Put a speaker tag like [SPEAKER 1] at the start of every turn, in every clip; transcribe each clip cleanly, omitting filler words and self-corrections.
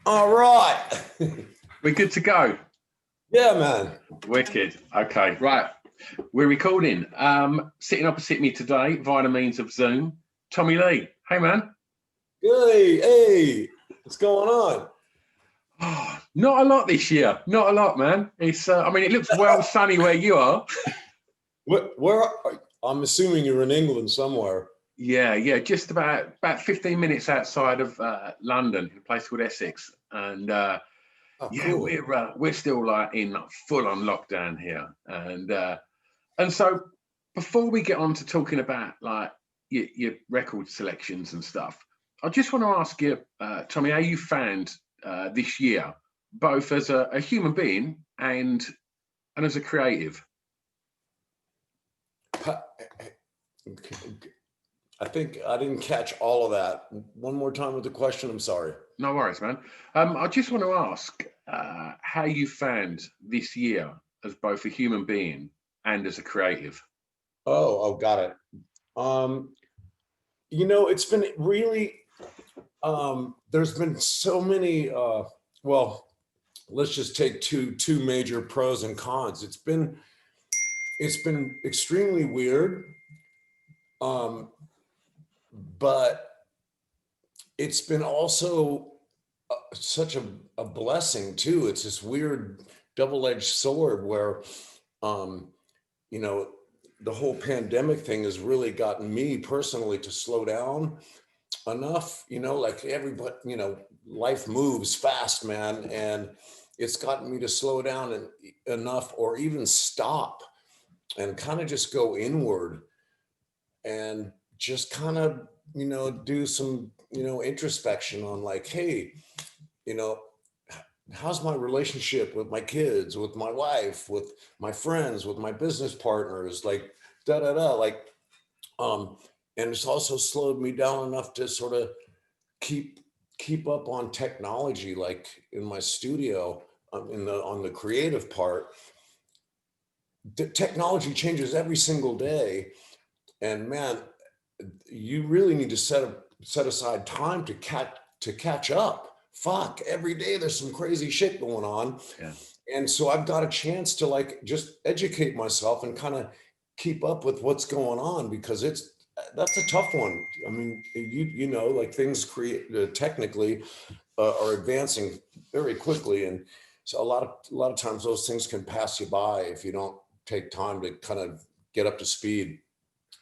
[SPEAKER 1] All right.
[SPEAKER 2] We're good to go.
[SPEAKER 1] Yeah, man.
[SPEAKER 2] Wicked. Okay, right. We're recording. Sitting opposite me today via the means of Zoom, Tommy Lee. Hey, man.
[SPEAKER 1] Hey, what's going on?
[SPEAKER 2] Oh, not a lot this year. Not a lot, man. It's. I mean, it looks well sunny where you are.
[SPEAKER 1] I'm assuming you're in England somewhere.
[SPEAKER 2] Yeah. Just about 15 minutes outside of London, in a place called Essex, and yeah,
[SPEAKER 1] Cool.
[SPEAKER 2] we're still like in full on lockdown here, and so before we get on to talking about like your record selections and stuff, I just want to ask you, Tommy, how you found this year, both as a human being and as a creative.
[SPEAKER 1] I think I didn't catch all of that. One more time with the question. I'm sorry.
[SPEAKER 2] No worries, man. I just want to ask how you found this year as both a human being and as a creative.
[SPEAKER 1] Got it. It's been really, there's been so many, well, let's just take two major pros and cons. It's been extremely weird, but it's been also such a blessing too. It's this weird double-edged sword where, the whole pandemic thing has really gotten me personally to slow down enough, like everybody, life moves fast, man. And it's gotten me to slow down enough or even stop and kind of just go inward and just kind of, do some, introspection on like, hey, how's my relationship with my kids, with my wife, with my friends, with my business partners, like like, and it's also slowed me down enough to sort of keep up on technology, like in my studio, on the creative part. The technology changes every single day, and man, you really need to set aside time to catch up. Fuck, every day there's some crazy shit going on.
[SPEAKER 2] Yeah.
[SPEAKER 1] And so I've got a chance to like just educate myself and kind of keep up with what's going on, because that's a tough one. I mean, like things technically are advancing very quickly, and so a lot of times those things can pass you by if you don't take time to kind of get up to speed.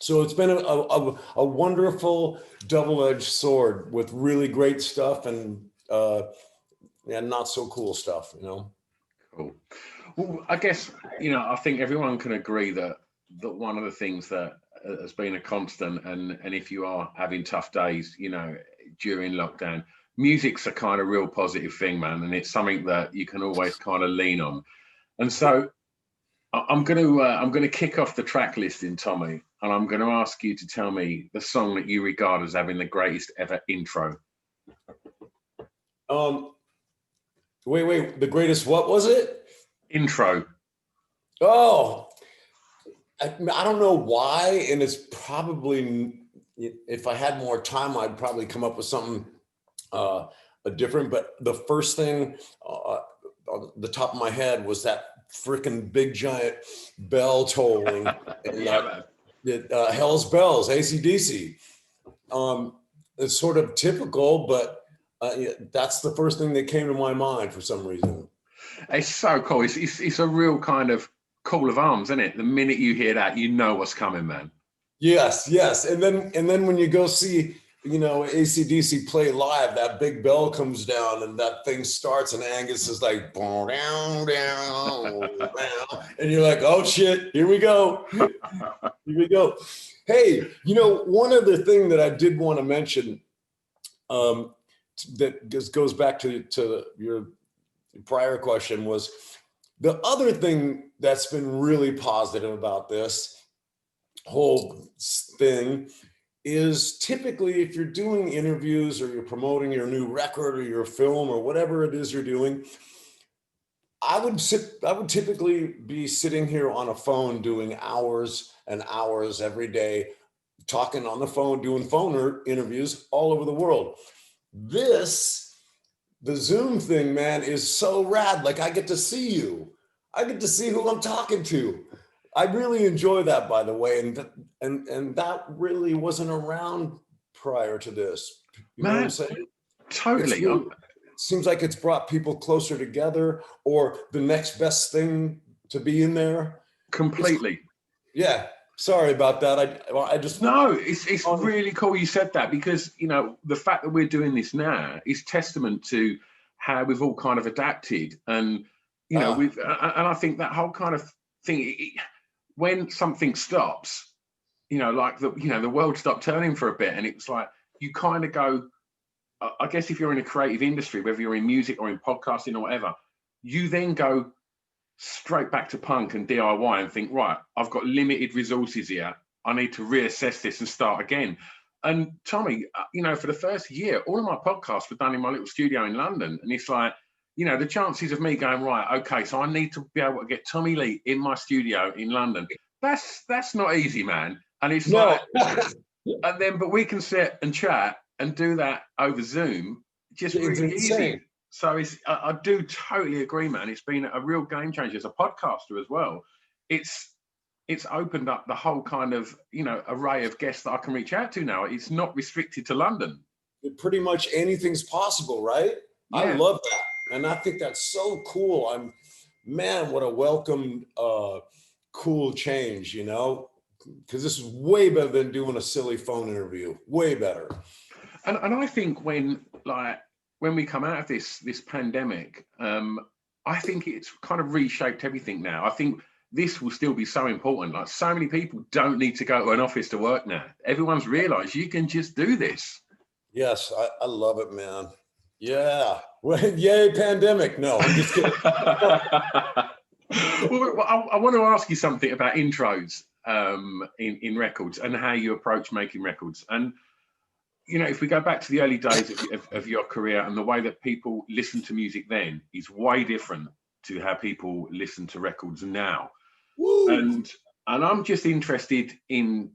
[SPEAKER 1] So it's been a wonderful double-edged sword with really great stuff and not so cool stuff,
[SPEAKER 2] Cool. Well, I guess, I think everyone can agree that one of the things that has been a constant, and if you are having tough days, during lockdown, music's a kind of real positive thing, man, and it's something that you can always kind of lean on. And so I'm going to kick off the track listing, Tommy, and I'm going to ask you to tell me the song that you regard as having the greatest ever intro.
[SPEAKER 1] Wait, the greatest, what was it?
[SPEAKER 2] Intro.
[SPEAKER 1] Oh, I don't know why, and it's probably, if I had more time, I'd probably come up with something different. But the first thing on the top of my head was that freaking big giant bell tolling. And, Hell's Bells, AC/DC. It's sort of typical, but that's the first thing that came to my mind for some reason.
[SPEAKER 2] It's so cool. It's a real kind of call of arms, isn't it? The minute you hear that, you know what's coming, man.
[SPEAKER 1] Yes. And then when you go see, AC/DC play live, that big bell comes down and that thing starts, and Angus is like, down, and you're like, oh shit, here we go. Hey, one other thing that I did want to mention, that just goes back to your prior question, was the other thing that's been really positive about this whole thing is typically if you're doing interviews or you're promoting your new record or your film or whatever it is you're doing, I would typically be sitting here on a phone doing hours and hours every day, talking on the phone, doing phone interviews all over the world. This the Zoom thing, man, is so rad. Like I get to see you. I get to see who I'm talking to. I really enjoy that, by the way. And that really wasn't around prior to this. You know what I'm
[SPEAKER 2] Man,
[SPEAKER 1] saying? It's
[SPEAKER 2] totally.
[SPEAKER 1] really, it seems like it's brought people closer together, or the next best thing to be in there. It's,
[SPEAKER 2] Completely.
[SPEAKER 1] yeah. Sorry about that. I just
[SPEAKER 2] No, it's really cool you said that, because you know the fact that we're doing this now is testament to how we've all kind of adapted, and you know and I think that whole kind of thing, when something stops, you know, like the world stopped turning for a bit, and it was like you kind of go, I guess if you're in a creative industry, whether you're in music or in podcasting or whatever, you then go straight back to punk and DIY and think, right, I've got limited resources here. I need to reassess this and start again. And Tommy, you know, for the first year, all of my podcasts were done in my little studio in London. And it's like, you know, the chances of me going, right, okay, so I need to be able to get Tommy Lee in my studio in London. That's not easy, man. And it's like, and then, but we can sit and chat and do that over Zoom, just
[SPEAKER 1] it's
[SPEAKER 2] really
[SPEAKER 1] insane.
[SPEAKER 2] easy. So I do totally agree, man. It's been a real game changer as a podcaster as well. It's opened up the whole kind of, you know, array of guests that I can reach out to now. It's not restricted to London.
[SPEAKER 1] Pretty much anything's possible, right?
[SPEAKER 2] Yeah.
[SPEAKER 1] I love that. And I think that's so cool. Man, what a welcome, cool change, you know? Because this is way better than doing a silly phone interview. Way better.
[SPEAKER 2] And I think when we come out of this pandemic, I think it's kind of reshaped everything now. I think this will still be so important. Like, so many people don't need to go to an office to work now. Everyone's realized you can just do this.
[SPEAKER 1] Yes, I love it, man. Yeah. Well, yay, pandemic. No, I'm just kidding.
[SPEAKER 2] Well, I want to ask you something about intros in records and how you approach making records. And you know, if we go back to the early days of your career, and the way that people listen to music then is way different to how people listen to records now.
[SPEAKER 1] Woo.
[SPEAKER 2] And I'm just interested in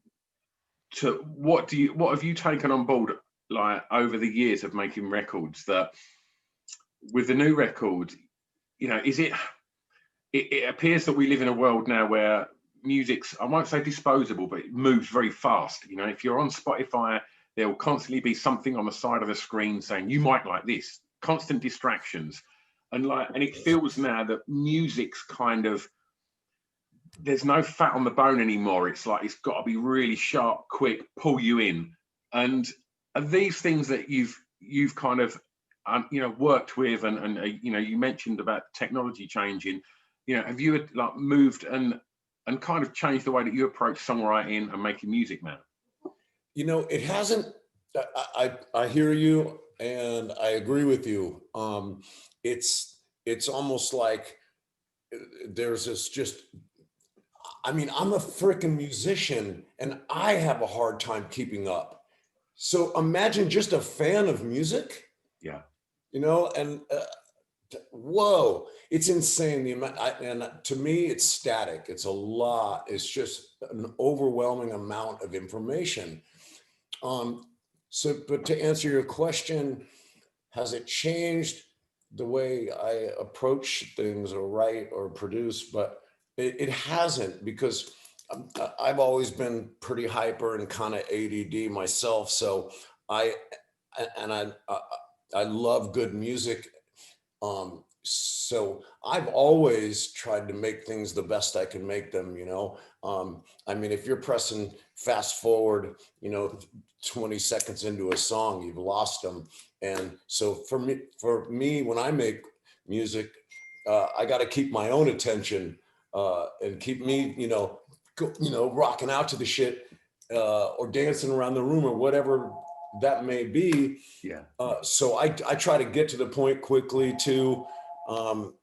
[SPEAKER 2] what have you taken on board, like, over the years of making records, that with the new record, you know, is it appears that we live in a world now where music's, I won't say disposable, but it moves very fast. You know, if you're on Spotify, there will constantly be something on the side of the screen saying you might like this, constant distractions. And it feels now that music's kind of, there's no fat on the bone anymore. It's like, it's got to be really sharp, quick, pull you in. And are these things that you've kind of, you know, worked with, and you know, you mentioned about technology changing, you know, have you like moved and kind of changed the way that you approach songwriting and making music now?
[SPEAKER 1] You know, it hasn't. I hear you, and I agree with you. It's almost like there's this just. I mean, I'm a freaking musician, and I have a hard time keeping up. So imagine just a fan of music.
[SPEAKER 2] Yeah.
[SPEAKER 1] You know, and whoa, it's insane. The amount, and to me, it's static. It's a lot. It's just an overwhelming amount of information. But to answer your question, has it changed the way I approach things or write or produce? But it hasn't, because I've always been pretty hyper and kind of ADD myself. So I love good music. So I've always tried to make things the best I can make them, you know. I mean, if you're pressing fast forward, you know, 20 seconds into a song, you've lost them. And so for me, when I make music, I got to keep my own attention and keep me, you know, rocking out to the shit or dancing around the room or whatever that may be.
[SPEAKER 2] Yeah.
[SPEAKER 1] So I try to get to the point quickly too. But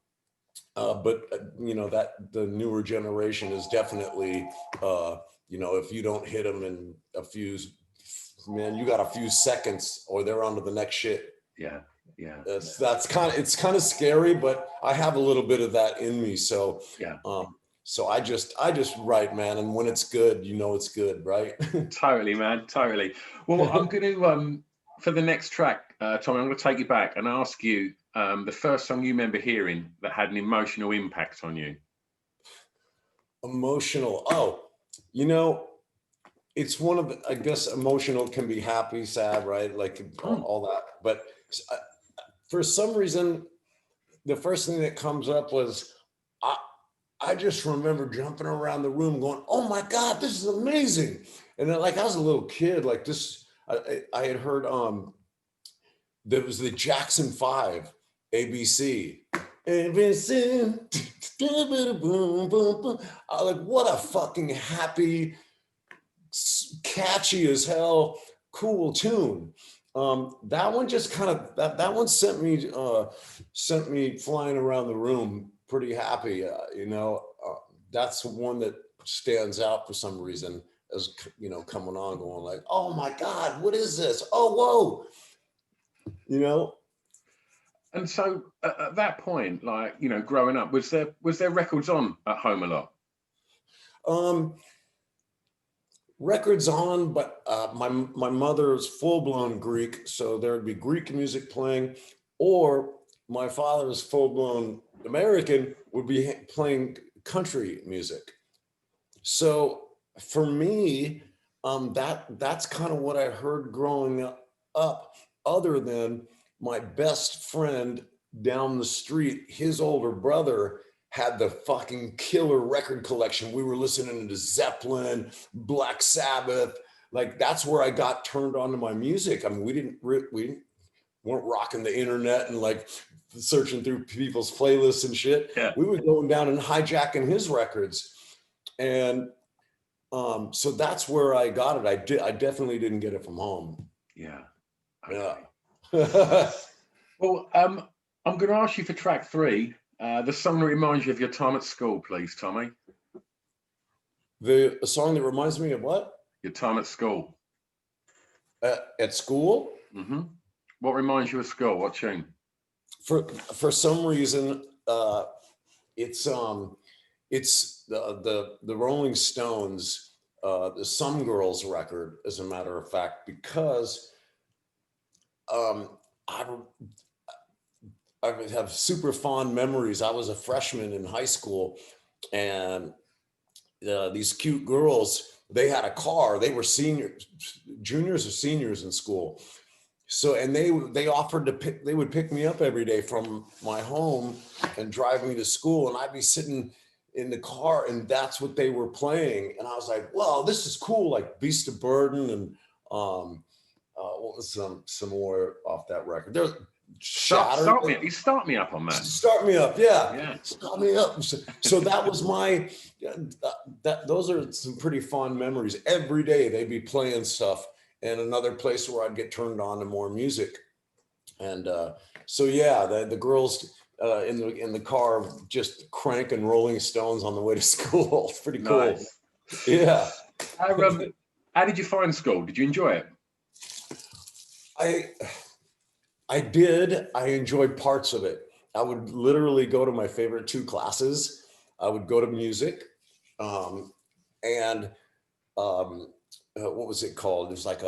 [SPEAKER 1] you know, that the newer generation is definitely, you know, if you don't hit them in a few, man, you got a few seconds or they're on to the next shit.
[SPEAKER 2] Yeah. Yeah.
[SPEAKER 1] It's kind of scary, but I have a little bit of that in me. So,
[SPEAKER 2] yeah.
[SPEAKER 1] So I just write, man. And when it's good, you know, it's good, right?
[SPEAKER 2] Totally, man. Totally. Well, I'm going to, for the next track, Tommy, I'm going to take you back and ask you the first song you remember hearing that had an emotional impact on you.
[SPEAKER 1] Emotional. Oh, you know, it's one of the, I guess emotional can be happy, sad, right? Like all that. But for some reason, the first thing that comes up was I just remember jumping around the room going, oh my God, this is amazing. And then, like, I was a little kid, like this, I had heard, there was the Jackson 5, ABC. ABC. I like, what a fucking happy, catchy as hell, cool tune. That one just kind of, that one sent me flying around the room pretty happy. That's one that stands out for some reason as, coming on going like, oh my God, what is this? Oh, whoa.
[SPEAKER 2] And so at that point, like, growing up, was there records on at home a lot?
[SPEAKER 1] Records on, but my mother's full-blown Greek, so there would be Greek music playing, or my father's full-blown American would be playing country music. So for me, that's kind of what I heard growing up, other than my best friend down the street, his older brother had the fucking killer record collection. We were listening to Zeppelin, Black Sabbath. Like, that's where I got turned on to my music. I mean, we weren't rocking the internet and like searching through people's playlists and shit.
[SPEAKER 2] Yeah.
[SPEAKER 1] We were going down and hijacking his records. And so that's where I got it. I definitely didn't get it from home.
[SPEAKER 2] Yeah.
[SPEAKER 1] Okay. Yeah.
[SPEAKER 2] Well, I'm going to ask you for track 3. The song that reminds you of your time at school, please, Tommy.
[SPEAKER 1] The song that reminds me of what? Your
[SPEAKER 2] time at school.
[SPEAKER 1] At school?
[SPEAKER 2] Mm-hmm. What reminds you of school? What tune?
[SPEAKER 1] For some reason, it's the Rolling Stones, the Some Girls record, as a matter of fact, because I have super fond memories. I was a freshman in high school, and these cute girls, they had a car. They were juniors or seniors in school. So, and they offered to they would pick me up every day from my home and drive me to school. And I'd be sitting in the car, and that's what they were playing. And I was like, wow, this is cool. Like Beast of Burden and what was some more off that record? There's
[SPEAKER 2] Start me up on that.
[SPEAKER 1] Start me up, yeah. Start me up. So that was my those are some pretty fond memories. Every day they'd be playing stuff, and another place where I'd get turned on to more music. And so yeah, the girls in the car just cranking Rolling Stones on the way to school. It's pretty cool.
[SPEAKER 2] Nice.
[SPEAKER 1] Yeah.
[SPEAKER 2] How did you find school? Did you enjoy it?
[SPEAKER 1] I did. I enjoyed parts of it. I would literally go to my favorite 2 classes. I would go to music, and what was it called? It was like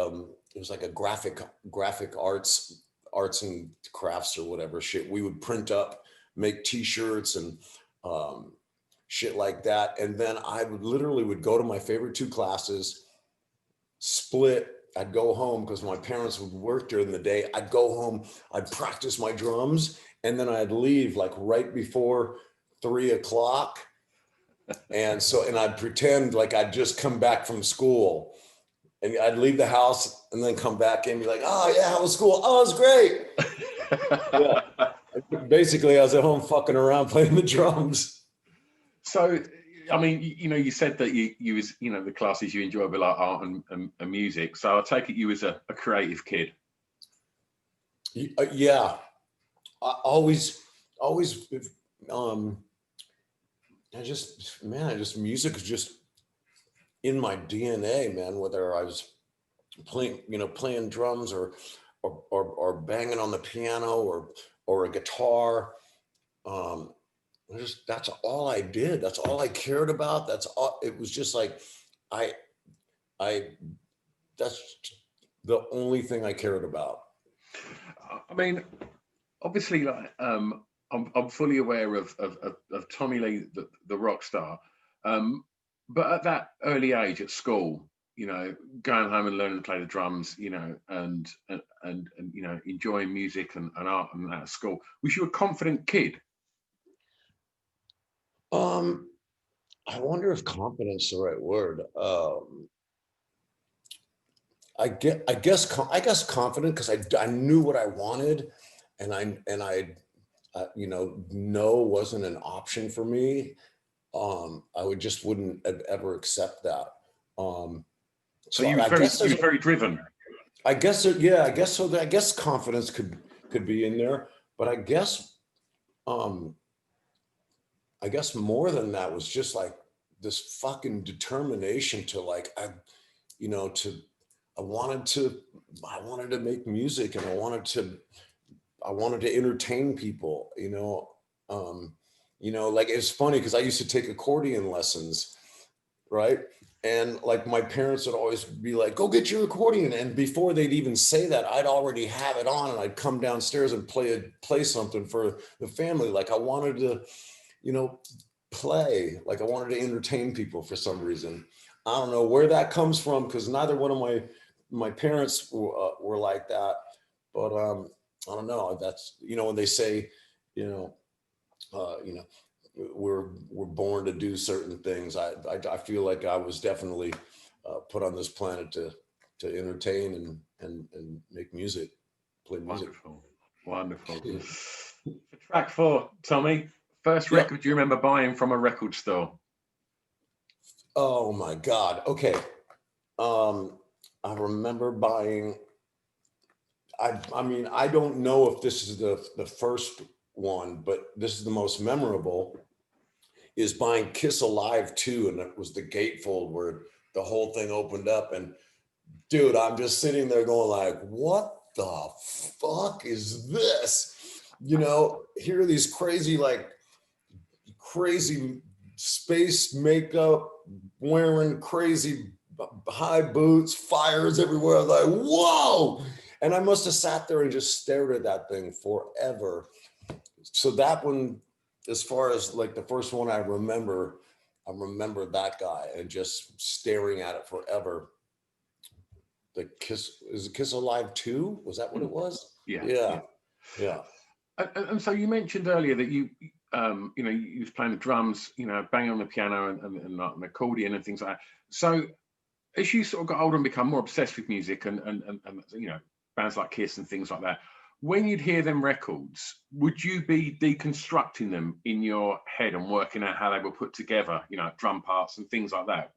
[SPEAKER 1] a graphic arts and crafts or whatever shit. We would print up, make T-shirts and shit like that. And then I would go to my favorite 2 classes, split. I'd go home because my parents would work during the day. I'd go home, I'd practice my drums, and then I'd leave like right before 3 o'clock. And I'd pretend like I'd just come back from school, and I'd leave the house and then come back and be like, oh yeah, how was school? Oh, it was great. Yeah. Basically, I was at home fucking around playing the drums.
[SPEAKER 2] So, I mean, you said that you was, the classes you enjoy were like art and music. So I take it you was a creative kid.
[SPEAKER 1] Yeah, I always, music is just in my DNA, man. Whether I was playing drums or banging on the piano or a guitar. That's all I did. That's all I cared about. That's all. It was just like, that's the only thing I cared about.
[SPEAKER 2] I mean, obviously, like I'm fully aware of Tommy Lee, the rock star, but at that early age at school, you know, going home and learning to play the drums, you know, and you know, enjoying music and art and that at school. Was you a confident kid?
[SPEAKER 1] Um, I wonder if confidence is the right word. I guess confident because I knew what I wanted, and you know, no wasn't an option for me. I would just wouldn't ever accept that. Um,
[SPEAKER 2] So
[SPEAKER 1] so I guess
[SPEAKER 2] you
[SPEAKER 1] there's,
[SPEAKER 2] was very driven.
[SPEAKER 1] I guess yeah, I guess so. I guess confidence could be in there, but um, I guess more than that was just like this fucking determination to like you know, to I wanted to I wanted to make music, and I wanted to entertain people, you know. Um, you know, like it's funny because I used to take accordion lessons, right? And like my parents would always be like, go get your accordion. And before they'd even say that, I'd already have it on, and I'd come downstairs and play something for the family. Like I wanted to, you know, play, like I wanted to entertain people for some reason. I don't know where that comes from because neither one of my parents were like that. But I don't know. That's, you know, when they say, you know, you know, we're born to do certain things. I feel like I was definitely put on this planet to entertain and make music, play music.
[SPEAKER 2] Wonderful, wonderful. For track 4, Tommy, first
[SPEAKER 1] Yep.
[SPEAKER 2] record you remember buying from a record store?
[SPEAKER 1] Oh my God. Okay. Um, I remember buying. I mean, I don't know if this is the first one, but this is the most memorable. Is buying Kiss Alive 2, and it was the gatefold where the whole thing opened up, and dude, I'm just sitting there going like, what the fuck is this? You know, here are these crazy space makeup, wearing crazy high boots, fires everywhere. I was like, whoa. And I must have sat there and just stared at that thing forever. So that one, as far as like the first one I remember that guy and just staring at it forever. The Kiss, is it Kiss Alive 2? Was that what it was?
[SPEAKER 2] Yeah,
[SPEAKER 1] Yeah,
[SPEAKER 2] yeah.
[SPEAKER 1] yeah.
[SPEAKER 2] And so you mentioned earlier that you know, you was playing the drums, you know, banging on the piano and like an accordion and things like that. So as you sort of got older and become more obsessed with music and you know, bands like Kiss and things like that, when you'd hear them records, would you be deconstructing them in your head and working out how they were put together, you know, drum parts and things like that?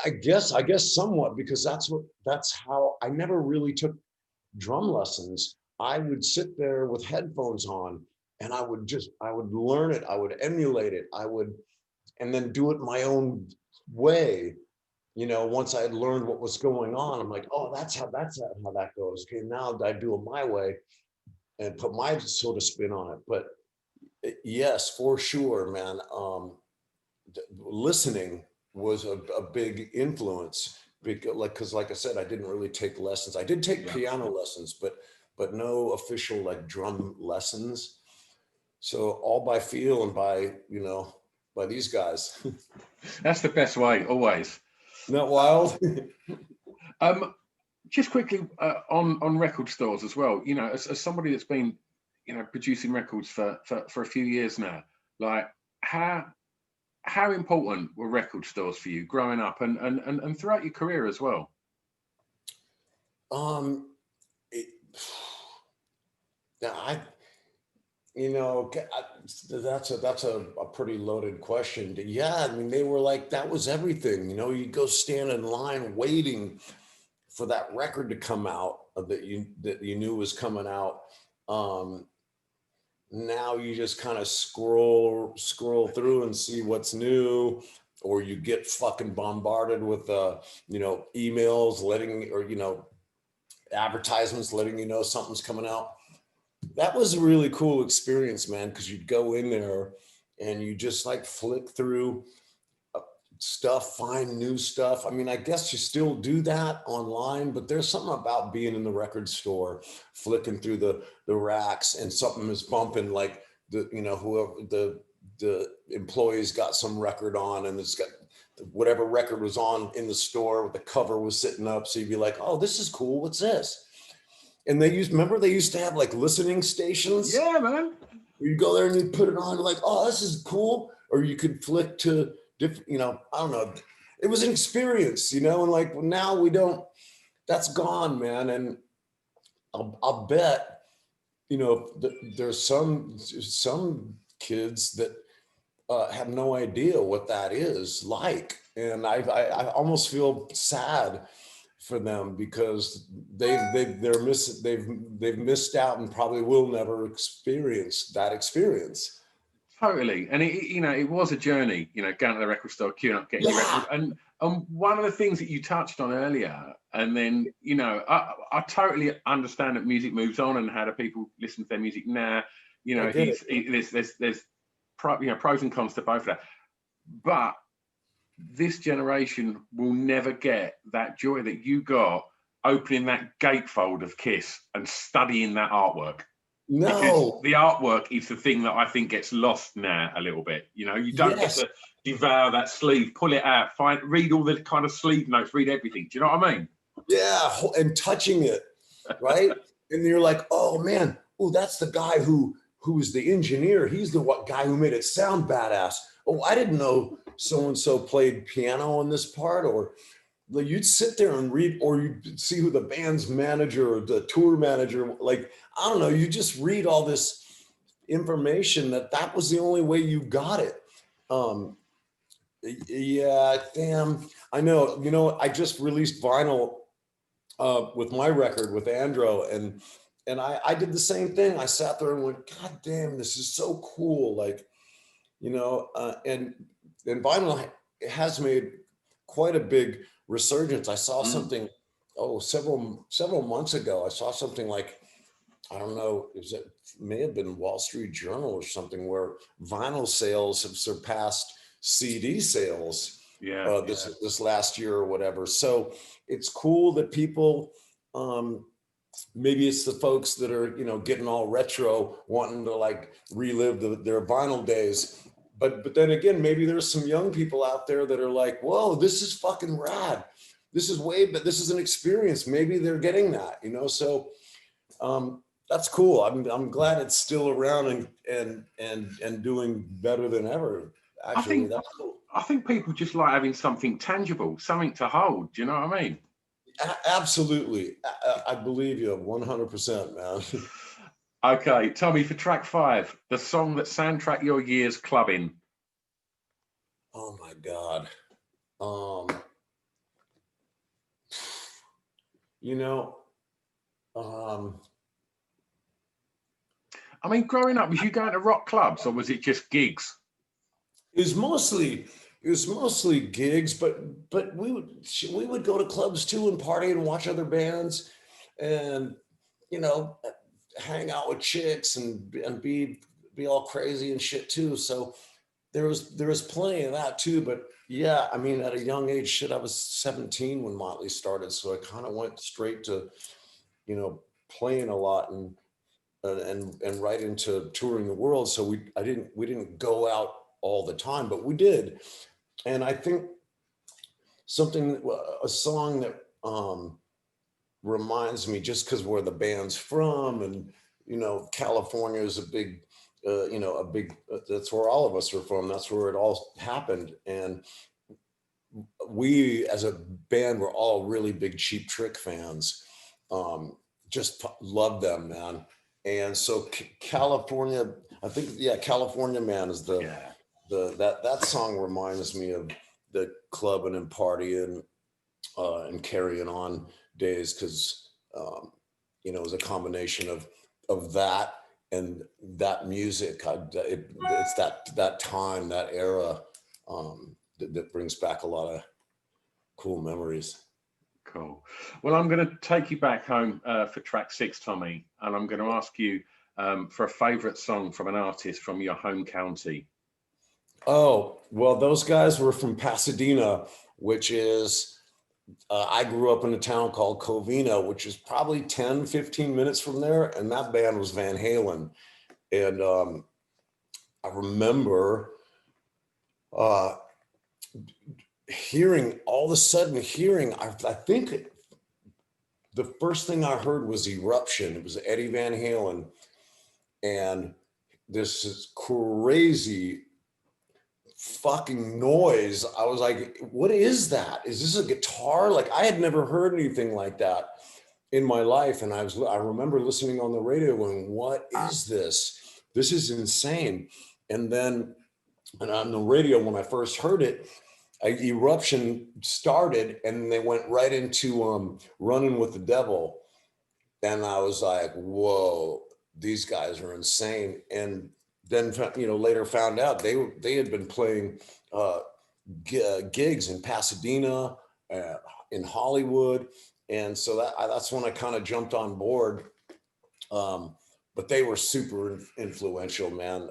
[SPEAKER 1] I guess somewhat, because that's how I never really took drum lessons. I would sit there with headphones on, and I would learn it, I would emulate it, and then do it my own way. You know, once I had learned what was going on, I'm like, oh, how that goes. Okay, now I do it my way and put my sort of spin on it. But yes, for sure, man. Listening was a big influence because, like I said, I didn't really take lessons. I did take
[SPEAKER 2] Yeah.
[SPEAKER 1] piano lessons, but no official like drum lessons. So all by feel and by, you know, by these guys.
[SPEAKER 2] That's the best way, always.
[SPEAKER 1] Isn't that wild?
[SPEAKER 2] Um, just quickly on record stores as well. You know, as somebody that's been, you know, producing records for a few years now, like how important were record stores for you growing up and throughout your career as well?
[SPEAKER 1] um, it, now you know, that's a pretty loaded question. Yeah, I mean, they were like, that was everything. You know, you go stand in line waiting for that record to come out that you knew was coming out. Um, Now you just kind of scroll through and see what's new, or you get fucking bombarded with you know, emails or you know, advertisements letting you know something's coming out. That was a really cool experience, man, because you'd go in there and you just like flick through stuff, find new stuff. I mean, I guess you still do that online, but there's something about being in the record store, flicking through the racks, and something is bumping, like whoever the employees got some record on, and it's got whatever record was on in the store, the cover was sitting up, so you'd be like, oh, this is cool, what's this? And remember they used to have like listening stations.
[SPEAKER 2] Yeah, man.
[SPEAKER 1] You go there and you put it on, like, oh, this is cool. Or you could flick to different, I don't know. It was an experience, and like now we don't, that's gone, man. And I'll bet, there's some kids that have no idea what that is like. And I almost feel sad for them, because they've missed out and probably will never experience that experience.
[SPEAKER 2] Totally. And it was a journey, going to the record store, queuing up, getting your record. And one of the things that you touched on earlier, and then, I totally understand that music moves on, and how do people listen to their music now? There's pros and cons to both of that. But this generation will never get that joy that you got opening that gatefold of Kiss and studying that artwork.
[SPEAKER 1] No,
[SPEAKER 2] because the artwork is the thing that I think gets lost now a little bit. You don't get to devour that sleeve, pull it out, read all the kind of sleeve notes, read everything. Do you know what I mean?
[SPEAKER 1] Yeah, and touching it, right? And you're like, oh man, that's the guy who is the engineer. He's the guy who made it sound badass. Oh, I didn't know so-and-so played piano on this part. Or you'd sit there and read, or you'd see who the band's manager or the tour manager, like, I don't know, you just read all this information that was the only way you got it. Yeah, damn. I know, I just released vinyl with my record with Andro, and I did the same thing. I sat there and went, God damn, this is so cool. Like, and vinyl has made quite a big resurgence. I saw something, several months ago. I saw something like, I don't know, it may have been Wall Street Journal or something, where vinyl sales have surpassed CD sales this last year or whatever. So it's cool that people, maybe it's the folks that are, getting all retro, wanting to like relive their vinyl days. But then again, maybe there's some young people out there that are like, whoa, this is fucking rad. This is but this is an experience. Maybe they're getting that, so that's cool. I'm glad it's still around and doing better than ever. Actually, that's cool.
[SPEAKER 2] I think people just like having something tangible, something to hold. Do you know what I mean?
[SPEAKER 1] Absolutely. I believe you 100%, man.
[SPEAKER 2] Okay, Tommy, for track 5, the song that soundtrack your years clubbing.
[SPEAKER 1] Oh my God.
[SPEAKER 2] I mean, growing up, was you going to rock clubs, or was it just gigs?
[SPEAKER 1] It was mostly gigs, but we would go to clubs too and party and watch other bands, and hang out with chicks and be all crazy and shit too. So there was plenty of that too. But yeah, I mean, at a young age, I was 17 when Motley started, so I kind of went straight to playing a lot and right into touring the world. So we didn't go out all the time, but we did. And I think a song that reminds me, just because where the band's from, and California is a big that's where all of us are from. That's where it all happened. And we as a band were all really big Cheap Trick fans. Just loved them, man. And so California, I think, California Man is that song reminds me of the clubbing and partying and carrying on days, because it was a combination of that and that music. It's that time, that era, that brings back a lot of cool memories.
[SPEAKER 2] Cool. Well, I'm going to take you back home for track 6, Tommy, and I'm going to ask you for a favourite song from an artist from your home county.
[SPEAKER 1] Oh, well, those guys were from Pasadena, which is, I grew up in a town called Covina, which is probably 10, 15 minutes from there. And that band was Van Halen. And I remember uh, hearing, all of a sudden hearing, I think the first thing I heard was Eruption. It was Eddie Van Halen. And this is crazy fucking noise. I was like, what is that? Is this a guitar? Like, I had never heard anything like that in my life. And I remember listening on the radio going, what is this? This is insane. And then, and on the radio, when I first heard it, Eruption started and they went right into Running with the Devil. And I was like, whoa, these guys are insane. And then, later found out they had been playing gigs in Pasadena, in Hollywood. And so that's when I kind of jumped on board. But they were super influential, man.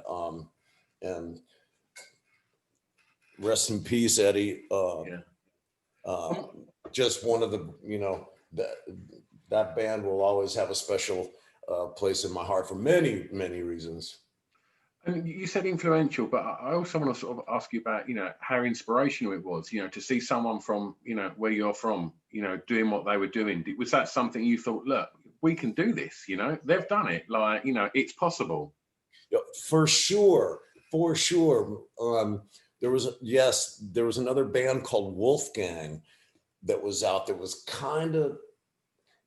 [SPEAKER 1] And rest in peace, Eddie. Just one of that band will always have a special place in my heart for many, many reasons.
[SPEAKER 2] And you said influential, but I also want to sort of ask you about, how inspirational it was, to see someone from, where you're from, doing what they were doing. Was that something you thought, look, we can do this, they've done it, like, it's possible?
[SPEAKER 1] For sure, for sure. There was another band called Wolfgang that was out there.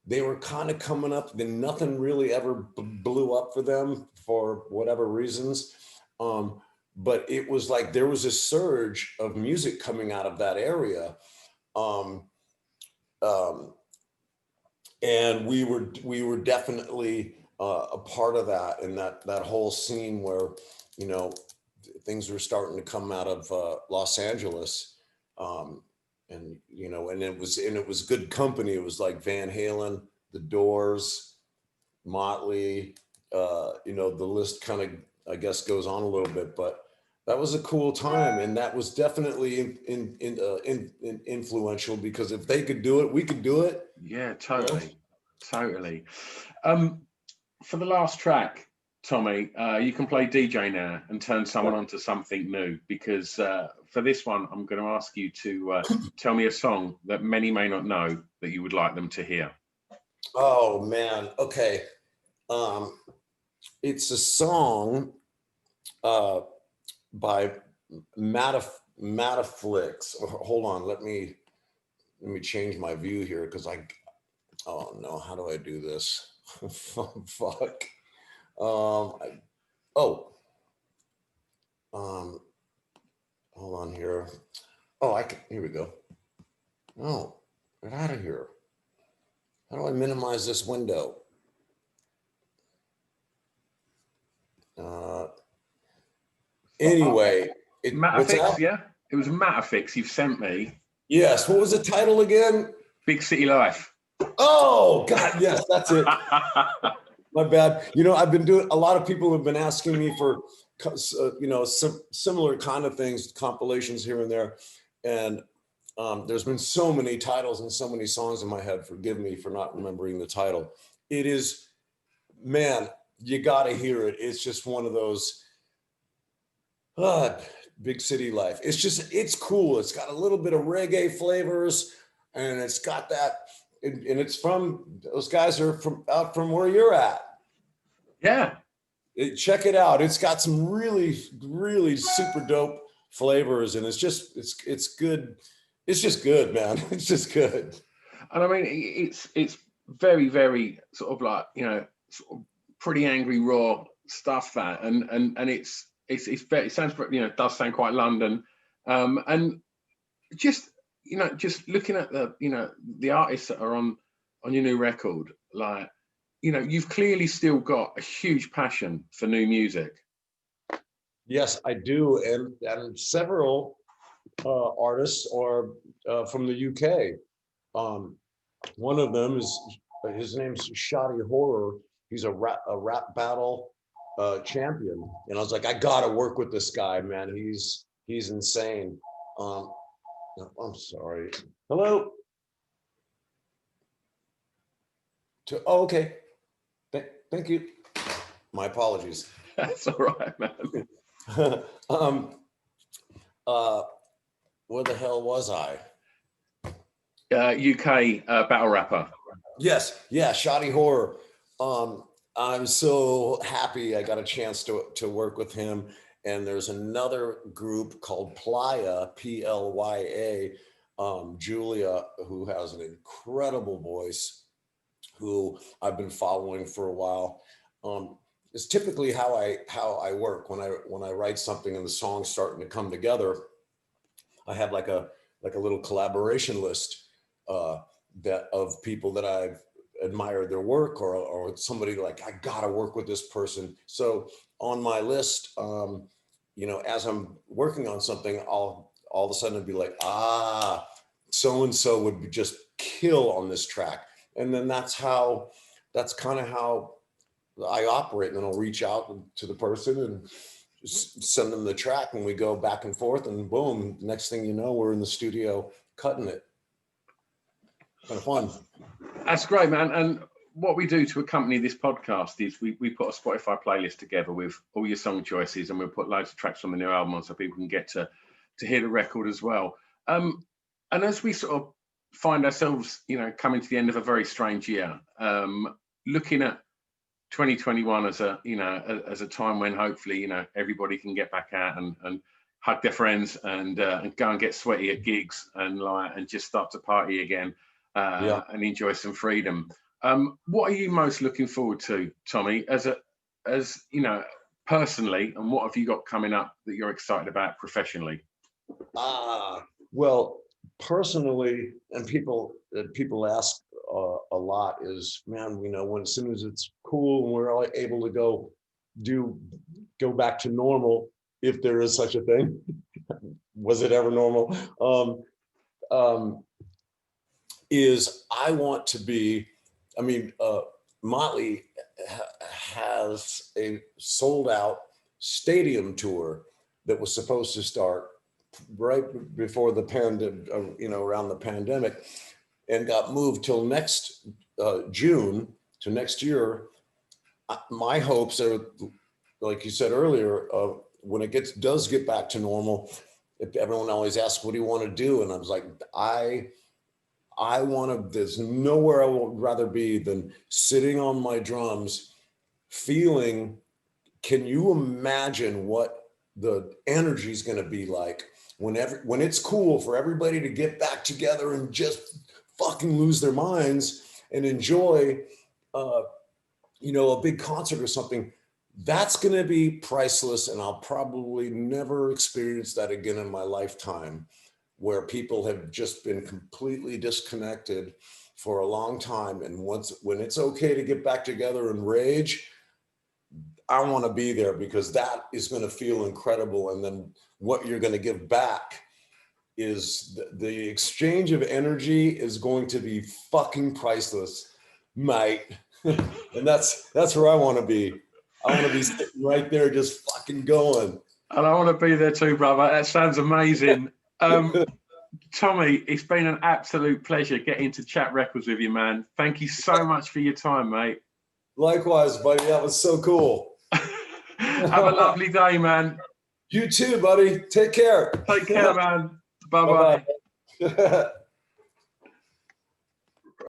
[SPEAKER 1] They were kind of coming up, then nothing really ever blew up for them for whatever reasons. But it was like there was a surge of music coming out of that area. And we were definitely a part of that, and that whole scene where, things were starting to come out of Los Angeles. And it was good company. It was like Van Halen, The Doors, Motley, the list kind of, I guess, goes on a little bit, but that was a cool time. And that was definitely influential, because if they could do it, we could do it.
[SPEAKER 2] Yeah, totally. For the last track, Tommy, you can play DJ now and turn someone onto something new, because for this one, I'm going to ask you to tell me a song that many may not know that you would like them to hear.
[SPEAKER 1] Oh, man. Okay. It's a song by Mataflix. Hold on. Let me change my view here, because oh no, how do I do this? Fuck. Hold on here. Here we go. Oh, get out of here. How do I minimize this window? Anyway.
[SPEAKER 2] Matafix, yeah? It was Matafix you've sent me.
[SPEAKER 1] Yes, what was the title again?
[SPEAKER 2] Big City Life.
[SPEAKER 1] Oh, God, yes, that's it. My bad. I've been doing, a lot of people have been asking me for, similar kind of things, compilations here and there. And there's been so many titles and so many songs in my head. Forgive me for not remembering the title. It is, man, you got to hear it. It's just one of those, Big City Life. It's cool. It's got a little bit of reggae flavors, and it's got that, and it's from, those guys are out from where you're at.
[SPEAKER 2] Yeah.
[SPEAKER 1] Check it out. It's got some really, really super dope flavors, and it's good. It's just good, man. It's just good.
[SPEAKER 2] And I mean, it's very, very sort of like, sort of pretty angry, raw stuff, that, and it sounds, does sound quite London. And just looking at the artists that are on your new record, like, you've clearly still got a huge passion for new music.
[SPEAKER 1] Yes, I do. And several artists are from the UK. One of them his name's Shoddy Horror. He's a rap battle champion. And I was like, I gotta work with this guy, man. He's He's insane. I'm sorry. Hello. Oh, okay. Thank you. My apologies.
[SPEAKER 2] That's all right, man.
[SPEAKER 1] Where the hell was I?
[SPEAKER 2] UK battle rapper.
[SPEAKER 1] Yes, yeah, Shoddy Horror. I'm so happy I got a chance to work with him. And there's another group called Playa, Plya, Julia, who has an incredible voice, who I've been following for a while. It's typically how I work when I write something and the song's starting to come together. I have like a little collaboration list that of people that I've admired their work, or somebody like, I gotta work with this person. So on my list, you know, as I'm working on something, I'll all of a sudden be like, so and so would just kill on this track, and then that's kind of how I operate. And then I'll reach out to the person and just send them the track, and we go back and forth, and boom, next thing you know, we're in the studio cutting it. Kind of fun.
[SPEAKER 2] That's great, man. And what we do to accompany this podcast is we put a Spotify playlist together with all your song choices, and we'll put loads of tracks from the new album on so people can get to hear the record as well. And as we sort of find ourselves, you know, coming to the end of a very strange year, looking at 2021 as a time when hopefully, you know, everybody can get back out and hug their friends and go and get sweaty at gigs and just start to party again. And enjoy some freedom. What are you most looking forward to, Tommy, as you know, personally, and what have you got coming up that you're excited about professionally?
[SPEAKER 1] Well, personally, and people ask a lot is, man, you know, as soon as it's cool and we're all able to go back to normal, if there is such a thing, was it ever normal? Is I want to be, I mean, Motley has a sold out stadium tour that was supposed to start right before the pandemic, you know, around the pandemic, and got moved till next June to next year. My hopes are, like you said earlier, when it does get back to normal, everyone always asks, what do you want to do? And I was like, I want to, there's nowhere I would rather be than sitting on my drums, feeling, can you imagine what the energy is going to be like when it's cool for everybody to get back together and just fucking lose their minds and enjoy, you know, a big concert or something. That's going to be priceless. And I'll probably never experience that again in my lifetime, where people have just been completely disconnected for a long time. And when it's okay to get back together and rage, I want to be there, because that is going to feel incredible. And then what you're going to give back is the exchange of energy is going to be fucking priceless, mate. And that's where I want to be. I want to be sitting right there just fucking going.
[SPEAKER 2] And I want to be there too, brother. That sounds amazing. Tommy, it's been an absolute pleasure getting to chat records with you, man. Thank you so much for your time, mate.
[SPEAKER 1] Likewise, buddy. That was so cool.
[SPEAKER 2] Have a lovely day, man.
[SPEAKER 1] You too, buddy. Take care.
[SPEAKER 2] Take care, man. Bye-bye.
[SPEAKER 1] Bye-bye.